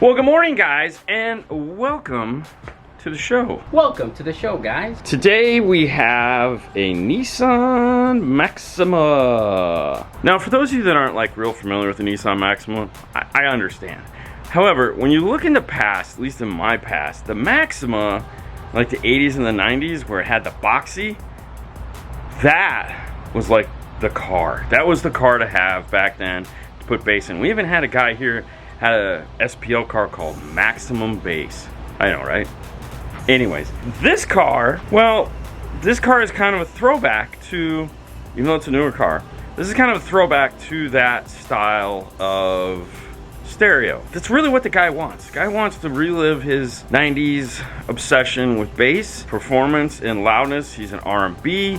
Well, good morning, guys, and welcome to the show. Welcome to the show, guys. Today we have a Nissan Maxima. Now, for those of you that aren't like real familiar with the Nissan Maxima, I understand. However, when you look in the past, at least in my past, the Maxima, like the 80s and the 90s, where it had the boxy, that was like the car. That was the car to have back then to put bass in. We even had a guy here had a SPL car called Maximum Bass. I know, right? Anyways, this car, well, this car is kind of a throwback to, even though it's a newer car, this is kind of a throwback to that style of stereo. That's really what the guy wants. The guy wants to relive his 90s obsession with bass, performance, and loudness. He's an R&B.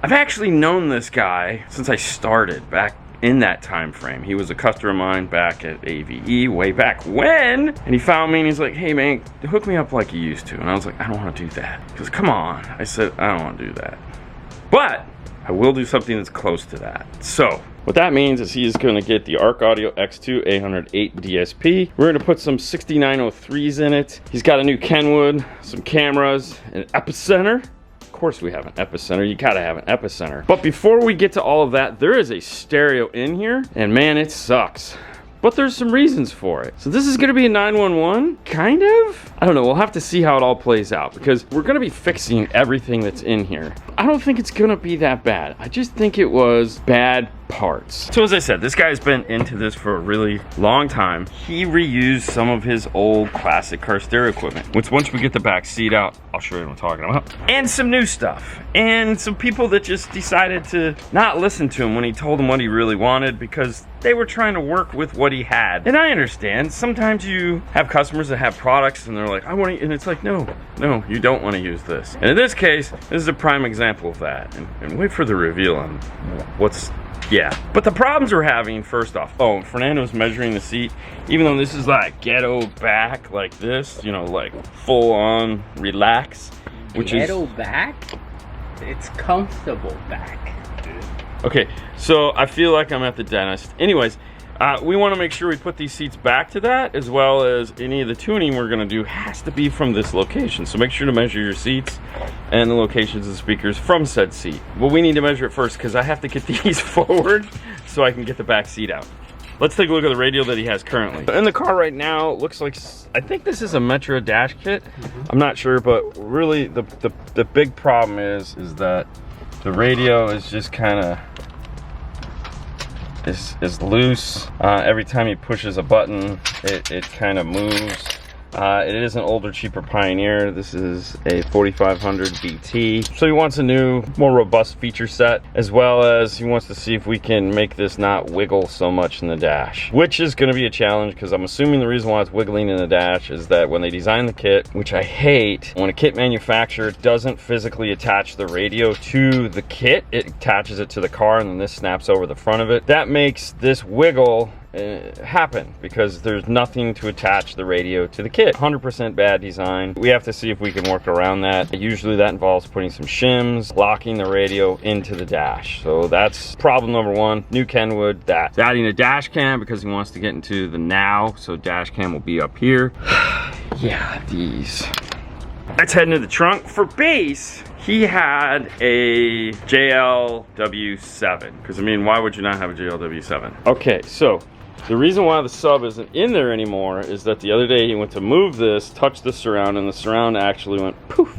I've actually known this guy since I started back in that time frame. He was a customer of mine back at AVE way back when, and he found me and he's like, hey man, hook me up like you used to. And I was like, I don't want to do that. He goes, come on. I said, I don't want to do that, but I will do something that's close to that. So what that means is he's going to get the Arc Audio X2 808 DSP. We're going to put some 6903s in it. He's got a new Kenwood, some cameras, an epicenter. Of course we have an epicenter. You gotta have an epicenter. But before we get to all of that, there is a stereo in here, and man, it sucks. But there's some reasons for it. So this is gonna be a 911, kind of? I don't know, we'll have to see how it all plays out, because we're gonna be fixing everything that's in here. I don't think it's gonna be that bad. I just think it was bad parts. So as I said, this guy's been into this for a really long time. He reused some of his old classic car stereo equipment, which once we get the back seat out, I'll show you what I'm talking about. And some new stuff. And some people that just decided to not listen to him when he told them what he really wanted, because they were trying to work with what he had. And I understand, sometimes you have customers that have products and they're like, I want to, and it's like, no, you don't want to use this. And in this case, this is a prime example of that. And wait for the reveal on what's, yeah. But the problems we're having, first off, oh, Fernando's measuring the seat. Even though this is like ghetto back, like this, you know, like full on relax. Which ghetto back? It's comfortable back. Okay, so I feel like I'm at the dentist. Anyways, we want to make sure we put these seats back to that, as well as any of the tuning we're going to do has to be from this location. So make sure to measure your seats and the locations of the speakers from said seat. Well, we need to measure it first because I have to get these forward so I can get the back seat out. Let's take a look at the radio that he has currently. In the car right now, it looks like, I think this is a Metra dash kit. I'm not sure, but really the big problem is that the radio is just kind of is loose. Every time he pushes a button, it kind of moves. It is an older, cheaper Pioneer. This is a 4500 BT. So he wants a new, more robust feature set, as well as he wants to see if we can make this not wiggle so much in the dash, which is going to be a challenge, because I'm assuming the reason why it's wiggling in the dash is that when they design the kit, which I hate, when a kit manufacturer doesn't physically attach the radio to the kit, it attaches it to the car and then this snaps over the front of it. That makes this wiggle happen because there's nothing to attach the radio to the kit. 100% bad design. We have to see if we can work around that. Usually that involves putting some shims, locking the radio into the dash. So that's problem number one. New Kenwood, that's adding a dash cam because he wants to get into the now, so dash cam will be up here. Yeah, these. Let's head into the trunk. For bass, he had a JLW7, because I mean, why would you not have a JLW7? Okay, so the reason why the sub isn't in there anymore is that the other day he went to move this, touched the surround, and the surround actually went poof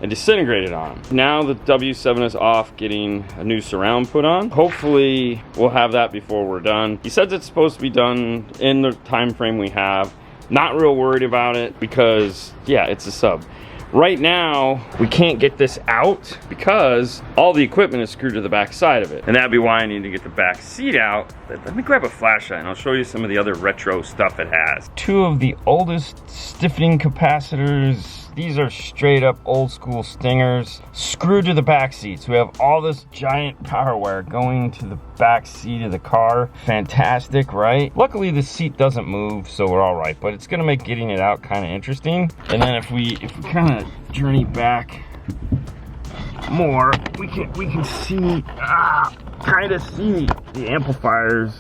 and disintegrated on him. Now the W7 is off, getting a new surround put on. Hopefully we'll have that before we're done. He says it's supposed to be done in the time frame we have. Not real worried about it because, yeah, it's a sub. Right now, we can't get this out because all the equipment is screwed to the back side of it. And that'd be why I need to get the back seat out. Let me grab a flashlight and I'll show you some of the other retro stuff it has. Two of the oldest stiffening capacitors. These are straight up old school stingers screwed to the back seat. So we have all this giant power wire going to the back seat of the car. Fantastic, right? Luckily the seat doesn't move, so we're all right, but it's gonna make getting it out kind of interesting. And then if we kind of journey back more, we can see, kind of see the amplifiers,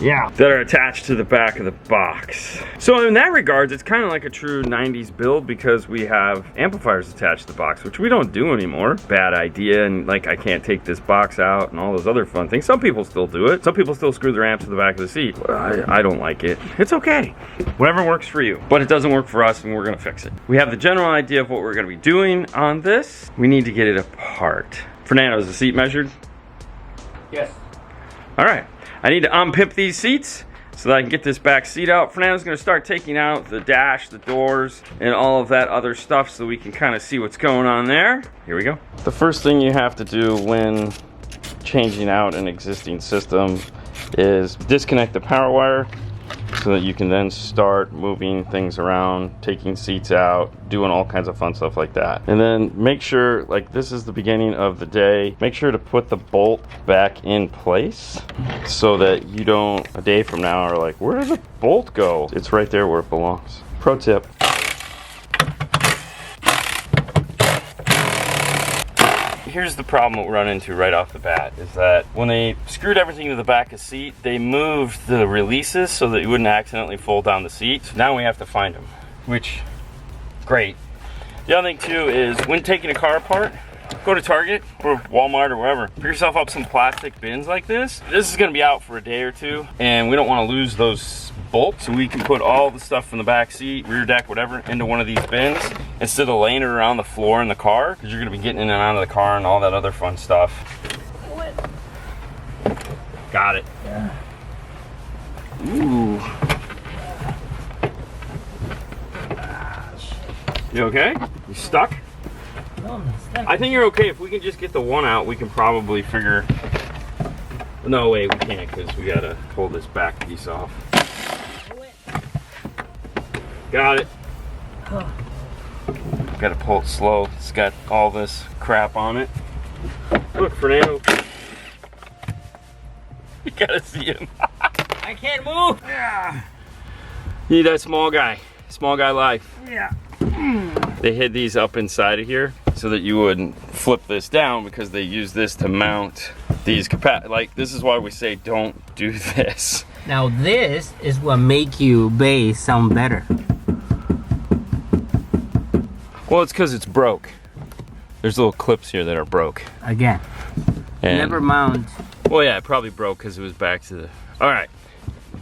yeah, that are attached to the back of the box. So in that regards, it's kind of like a true 90s build because we have amplifiers attached to the box, which we don't do anymore. Bad idea, and like I can't take this box out and all those other fun things. Some people still do it. Some people still screw their amps to the back of the seat. I don't like it. It's okay. Whatever works for you. But it doesn't work for us, and we're gonna fix it. We have the general idea of what we're gonna be doing on this. We need to get it apart. Fernando, is the seat measured? Yes. All right, I need to unpimp these seats so that I can get this back seat out. Fernando's gonna start taking out the dash, the doors, and all of that other stuff so we can kind of see what's going on there. Here we go. The first thing you have to do when changing out an existing system is disconnect the power wire so that you can then start moving things around, taking seats out, doing all kinds of fun stuff like that. And then make sure, like this is the beginning of the day, make sure to put the bolt back in place so that you don't, a day from now, are like, where did the bolt go? It's right there where it belongs. Pro tip. Here's the problem we run into right off the bat is that when they screwed everything to the back of the seat, they moved the releases so that you wouldn't accidentally fold down the seat. So now we have to find them, which, great. The other thing too is when taking a car apart, go to Target or Walmart or wherever, pick yourself up some plastic bins like this. This is gonna be out for a day or two and we don't wanna lose those bolts, so we can put all the stuff from the back seat, rear deck, whatever, into one of these bins instead of laying it around the floor in the car, because you're gonna be getting in and out of the car and all that other fun stuff. What? Got it. Yeah. Ooh. You okay? You stuck? No, I'm stuck. I think you're okay. If we can just get the one out, we can probably figure. No, wait, we can't because we gotta pull this back piece off. Got it. Gotta pull it slow. It's got all this crap on it. Look, Fernando. You gotta see him. I can't move. Yeah. You need that small guy life. Yeah. They hid these up inside of here so that you wouldn't flip this down because they use this to mount these like this is why we say don't do this. Now this is what make your bass sound better. Well, it's because it's broke. There's little clips here that are broke. Again. And, never mount. Well, yeah, it probably broke because it was back to the. All right.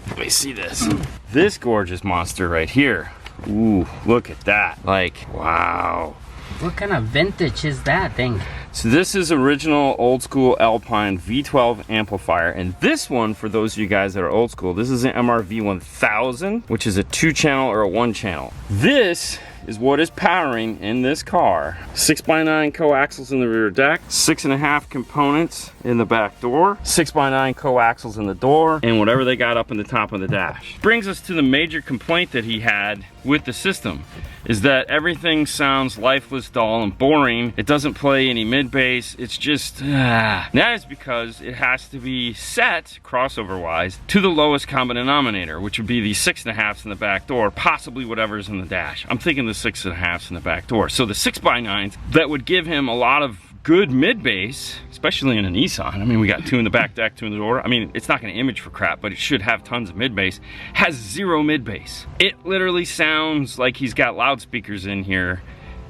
Let me see this. This gorgeous monster right here. Ooh, look at that. Like, wow. What kind of vintage is that thing? So this is original old school Alpine V12 amplifier, and this one, for those of you guys that are old school, this is an MRV 1000, which is a 2-channel or a 1-channel. This is what is powering in this car. 6x9 coaxials in the rear deck, 6.5 components in the back door, 6x9 coaxials in the door, and whatever they got up in the top of the dash. Brings us to the major complaint that he had with the system, is that everything sounds lifeless, dull, and boring. It doesn't play any mid-bass. It's just, That is because it has to be set, crossover-wise, to the lowest common denominator, which would be the 6.5s in the back door, possibly whatever's in the dash. I'm thinking the 6.5s in the back door. So the 6x9s, that would give him a lot of good mid-bass, especially in a Nissan. I mean, we got 2 in the back deck, 2 in the door. I mean, it's not gonna image for crap, but it should have tons of mid-bass. Has 0 mid-bass. It literally sounds like he's got loudspeakers in here,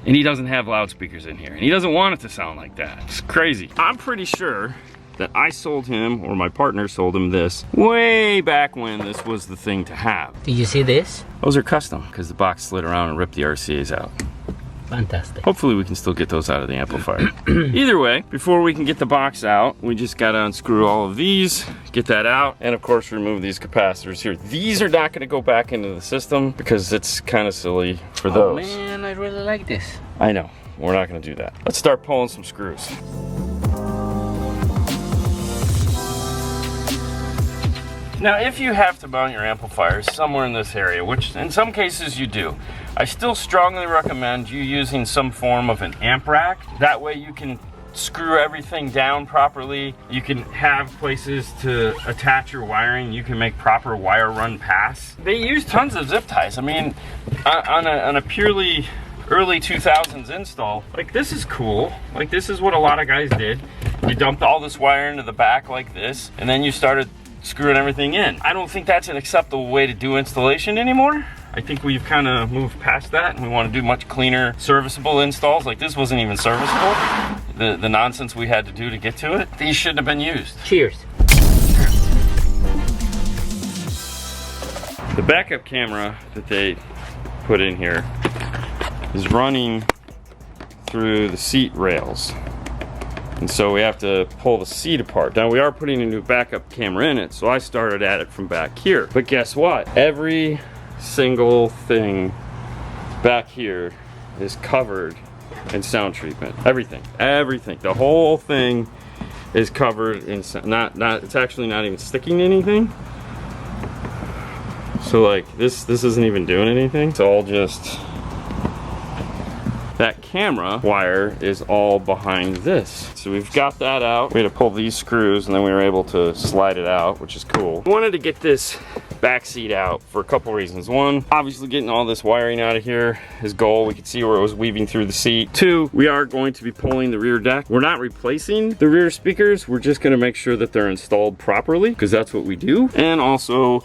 and he doesn't have loudspeakers in here, and he doesn't want it to sound like that. It's crazy. I'm pretty sure that I sold him, or my partner sold him this, way back when this was the thing to have. Did you see this? Those are custom, because the box slid around and ripped the RCAs out. Fantastic. Hopefully we can still get those out of the amplifier. Either way, before we can get the box out, we just gotta unscrew all of these, get that out, and of course remove these capacitors here. These are not gonna go back into the system because it's kind of silly for those. Oh man, I really like this. I know, we're not gonna do that. Let's start pulling some screws. Now, if you have to mount your amplifiers somewhere in this area, which in some cases you do, I still strongly recommend you using some form of an amp rack. That way you can screw everything down properly. You can have places to attach your wiring. You can make proper wire run pass. They use tons of zip ties. I mean, on a purely early 2000s install. Like, this is cool. Like, this is what a lot of guys did. You dumped all this wire into the back like this, and then you started screwing everything in. I don't think that's an acceptable way to do installation anymore. I think we've kind of moved past that, and we want to do much cleaner, serviceable installs. Like, this wasn't even serviceable. The nonsense we had to do to get to it, these shouldn't have been used. Cheers. The backup camera that they put in here is running through the seat rails. And so we have to pull the seat apart. Now, we are putting a new backup camera in it, so I started at it from back here. But guess what? Every single thing back here is covered in sound treatment. Everything. The whole thing is covered in it's actually not even sticking to anything. So like this isn't even doing anything. It's all just, that camera wire is all behind this. So we've got that out. We had to pull these screws, and then we were able to slide it out, which is cool. We wanted to get this back seat out for a couple reasons. One, obviously getting all this wiring out of here is goal. We could see where it was weaving through the seat. Two, we are going to be pulling the rear deck. We're not replacing the rear speakers. We're just gonna make sure that they're installed properly, because that's what we do. And also,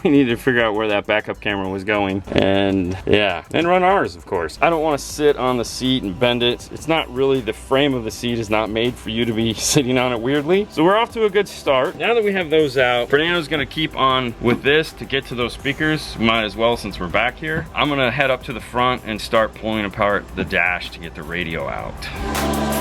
we needed to figure out where that backup camera was going, and yeah, and run ours, of course. I don't want to sit on the seat and bend it. It's not really, the frame of the seat is not made for you to be sitting on it weirdly. So we're off to a good start. Now that we have those out, Fernando's gonna keep on with this to get to those speakers. Might as well, since we're back here. I'm gonna head up to the front and start pulling apart the dash to get the radio out.